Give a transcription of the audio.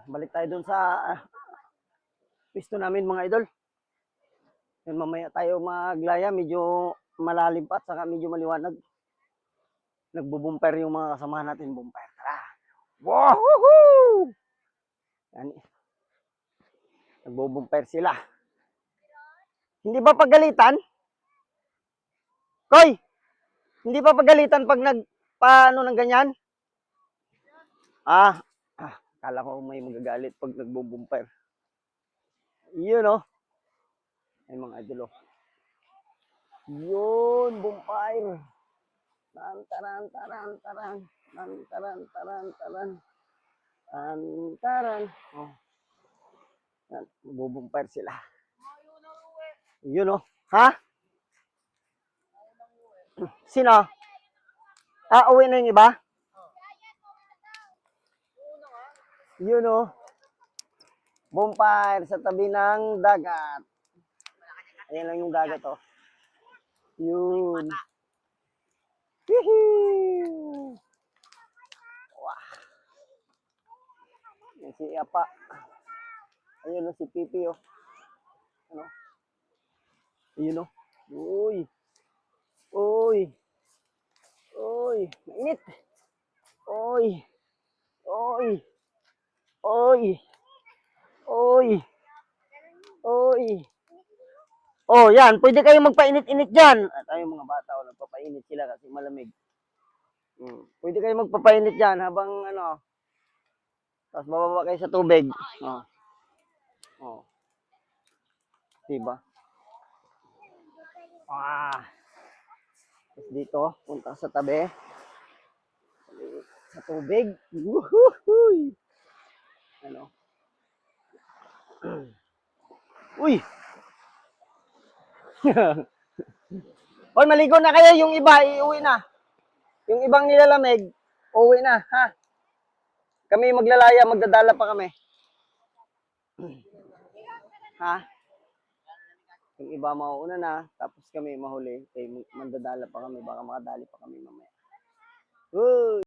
Balik tayo dun sa pisto namin mga idol. Yun, mamaya tayo maglaya, medyo malalim pa at saka medyo maliwanag. Nagbubumper yung mga kasamahan natin, bumper. Tara! Woohoo! Yan. Nagbubumper sila. Hindi ba pagalitan? Koy! Hindi ba pagalitan pag paano ng ganyan? Kala ko may magagalit pag nagbubumper. Yun oh. Ay mga idol oh. Yun, bumpire. Taran, taran, taran, taran. Taran, taran, taran, taran. Taran, taran. Oh. Yan, bubumpire sila. Yun oh. Ha? Sino? Uwi na yung iba? Yun oh. Bumpire sa tabi ng dagat. Ayan lang yung dagat oh. Yun. Hihiu! Wah. Yan si Apa. Ayun oh, si Pipi oh. Ano? Ayun oh. Uy. Uy. Uy. Mainit. Uy. Uy. Uy. Uy. Uy. Oh, yan. Pwede kayong magpainit-init dyan. At ayong mga bata, nagpapainit sila kasi malamig. Pwede kayong magpapainit dyan habang ano. Tapos bababa kayo sa tubig. Oh. Oh. Diba? Tapos dito, punta sa tabi. Sa tubig. Woohoo! Ano? Uy! Hoy, maligo na kayo. Yung iba, iuwi na. Yung ibang nilalamig, uwi na, ha? Kami maglalaya, magdadala pa kami. Ha? Yung iba mauuna na, tapos kami mahuli. Mandadala pa kami, baka makadali pa kami mamaya. Uy!